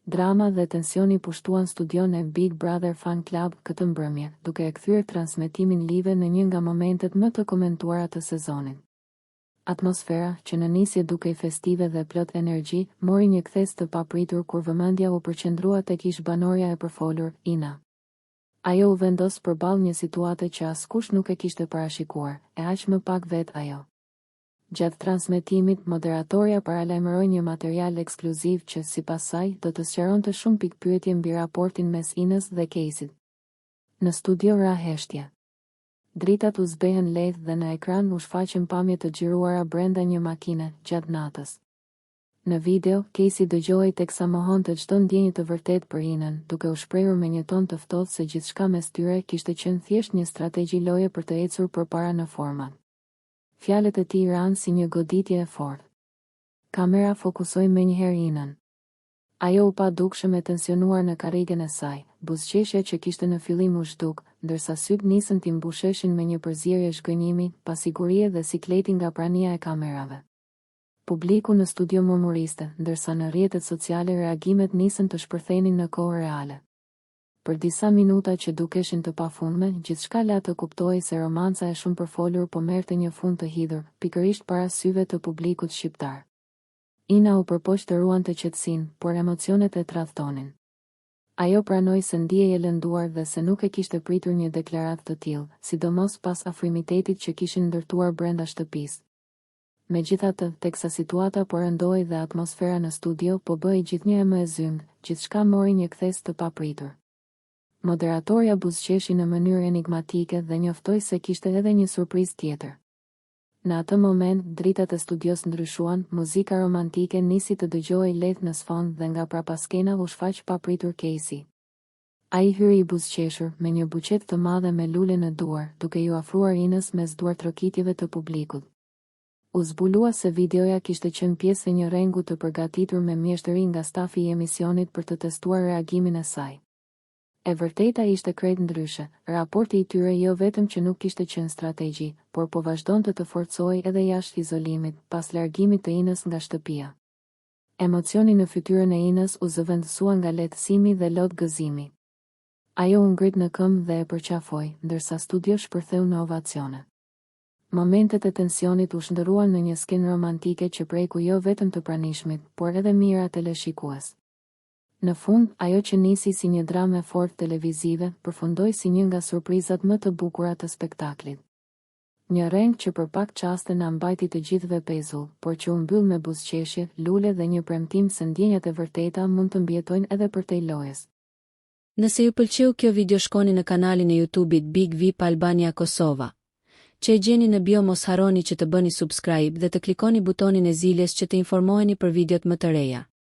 Drama dhe tensioni pushtuan studion e Big Brother Fan Club këtë mbrëmje, duke e kthyer transmetimin live në një nga momentet më të komentuara të sezonit. Atmosfera, që në nisje dukej festive dhe plot energji, mori një kthes të papritur kur vëmendja u përqendrua tek ish-banorja e përfolur, Ina. Ajo u vendos përballë një situate që askush nuk e kishte parashikuar, e aq më pak vet ajo. Gjatë transmetimit, moderatorja paralajmëroi një material ekskluziv që, sipas saj, do të sqaronte shumë pikpyetje mbi raportin mes Inës dhe Caseyt. Në studio ra heshtje. Dritat u zbehen lehtë dhe në ekran u shfaqen pamje të xhiruara brenda një makine gjatë natës. Në video, Casey dëgjohej teksa mohonte çdo ndjenjë të vërtetë për Inën, duke u shprehur me një ton të ftohtë se gjithçka mes tyre kishte qenë thjesht një strategji loje për të ecur përpara në format. Fjalët e tij ranë si një goditje e fortë. Kamera fokusoi menjëherë Inën. Ajo u pa dukshëm e tensionuar në karrigen e saj, buzëqeshja që kishte në fillim u zhduk, ndërsa syt nisën t'i mbusheshin me një përzierje zhgënjimi, pasigurie dhe sikleti nga prania e kamerave. Publiku në studio murmuriste, ndërsa në rrjetet sociale reagimet nisën të shpërthenin në kohë reale. Për disa minuta që dukeshin të pafundme, gjithçka la të kuptojë se romanca e shumë përfolur po merrte një fund të hidhur, pikërisht para syve të publikut shqiptar. Ina u përpoq të ruante qetësinë, por emocionet e tradhtonin. Ajo pranoi se ndihej e lënduar dhe se nuk e kishte pritur një deklaratë të tillë, sidomos pas afrimitetit që kishin ndërtuar brenda shtëpisë. Megjithatë, teksa situata po rëndoi dhe atmosfera në studio po bëhej gjithnjë më e zyngë, gjithçka mori një kthes të papritur. Moderatorja buzëqeshi në mënyrë enigmatike dhe njoftoi se kishte edhe një surprizë tjetër. Në atë moment, dritat e studios ndryshuan, muzika romantike nisi të dëgjohej lehtë në sfond dhe nga prapaskena u shfaq papritur Casey. Ai hyri i buzëqeshur, me një buqet të madhe me lule në duar, duke ju afruar Inës mes duartrokitjeve të publikut. U zbulua se videoja kishte qenë pjesë e një rengu të përgatitur me mjeshtëri nga stafi i emisionit për të testuar reagimin e saj. E vërteta ishte krejt ndryshe, raporti i tyre jo vetëm që nuk kishte qenë strategji, por po vazhdonte të forcohej edhe jashtë izolimit, pas largimit të Inës nga shtëpia. Emocioni në fytyrën e Inës u zëvendësua nga lehtësimi dhe lot gëzimi. Ajo u ngrit në këmbë dhe e përqafoi, ndërsa studio shpërtheu në ovacione. Momentet e tensionit u shndërruan në një skenë romantike që preku jo vetëm të pranishmit, por edhe mira teleshikues. Në fund, ajo që nisi si një dramë e fortë televizive, përfundoi si një nga surprizat më të bukura të spektaklit. Një reng që për pak qaste na mbajti të gjithëve pezull, por që u mbyll me buzëqeshje, lule dhe një premtim se ndjenjat e vërteta mund të mbjetojnë edhe përtej lojës. Nëse ju pëlqeu kjo video, shkoni në kanalin e YouTube-it Big VIP Albania Kosova, që e gjeni në bio. Mos harroni që të bëni subscribe dhe të klikoni butonin e ziljes që të informoheni për videot më të reja.